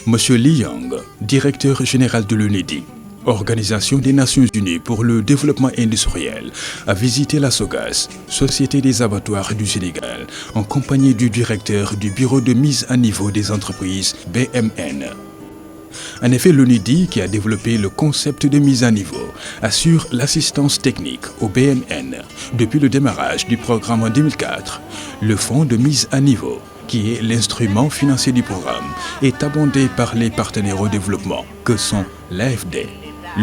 Monsieur Li Yang, directeur général de l'UNIDI, Organisation des Nations Unies pour le développement industriel, a visité la SOGAS, Société des abattoirs du Sénégal, en compagnie du directeur du Bureau de mise à niveau des entreprises BMN. En effet, l'UNIDI, qui a développé le concept de mise à niveau, assure l'assistance technique au BMN depuis le démarrage du programme en 2004. Le fonds de mise à niveau, qui est l'instrument financier du programme, est abondé par les partenaires au développement, que sont l'AFD,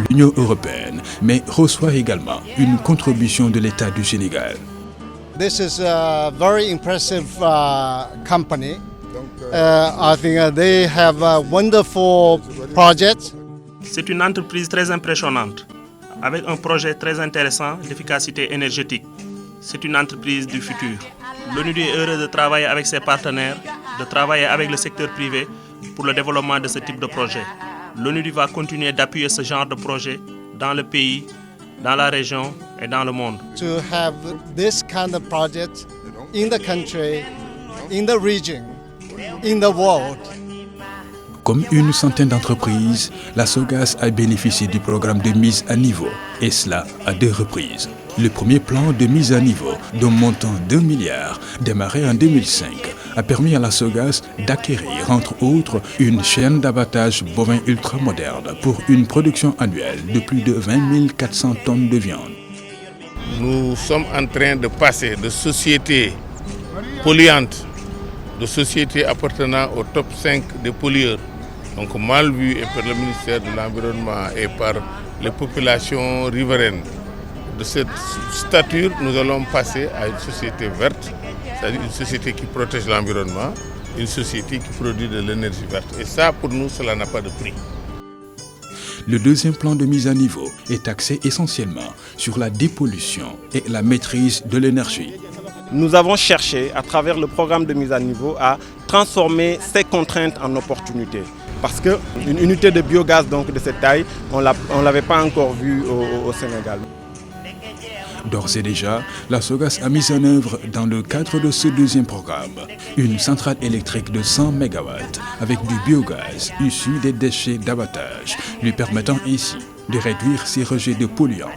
l'Union européenne, mais reçoit également une contribution de l'État du Sénégal. This is a very impressive company. I think they have a wonderful project. C'est une entreprise très impressionnante, avec un projet très intéressant d'efficacité énergétique. C'est une entreprise du futur. L'ONUDI est heureux de travailler avec ses partenaires, de travailler avec le secteur privé pour le développement de ce type de projet. L'ONUDI va continuer d'appuyer ce genre de projet dans le pays, dans la région et dans le monde. To have this kind of project in the country, in the region, in the world. Comme une centaine d'entreprises, la SOGAS a bénéficié du programme de mise à niveau, et cela à 2 reprises. Le premier plan de mise à niveau, d'un montant de 2 milliards, démarré en 2005, a permis à la SOGAS d'acquérir, entre autres, une chaîne d'abattage bovin ultramoderne pour une production annuelle de plus de 20 400 tonnes de viande. Nous sommes en train de passer de sociétés polluantes, de sociétés appartenant au top 5 des pollueurs, donc mal vues et par le ministère de l'Environnement et par les populations riveraines. De cette stature, nous allons passer à une société verte, c'est-à-dire une société qui protège l'environnement, une société qui produit de l'énergie verte. Et ça, pour nous, cela n'a pas de prix. Le deuxième plan de mise à niveau est axé essentiellement sur la dépollution et la maîtrise de l'énergie. Nous avons cherché, à travers le programme de mise à niveau, à transformer ces contraintes en opportunités. Parce qu'une unité de biogaz donc, de cette taille, on ne l'avait pas encore vue au Sénégal. D'ores et déjà, la SOGAS a mis en œuvre, dans le cadre de ce deuxième programme, une centrale électrique de 100 MW avec du biogaz issu des déchets d'abattage, lui permettant ainsi de réduire ses rejets de polluants,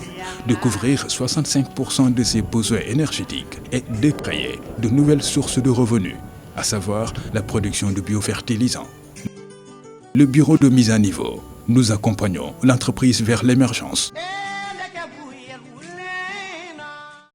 de couvrir 65% de ses besoins énergétiques et de créer de nouvelles sources de revenus, à savoir la production de biofertilisants. Le bureau de mise à niveau, nous accompagnons l'entreprise vers l'émergence.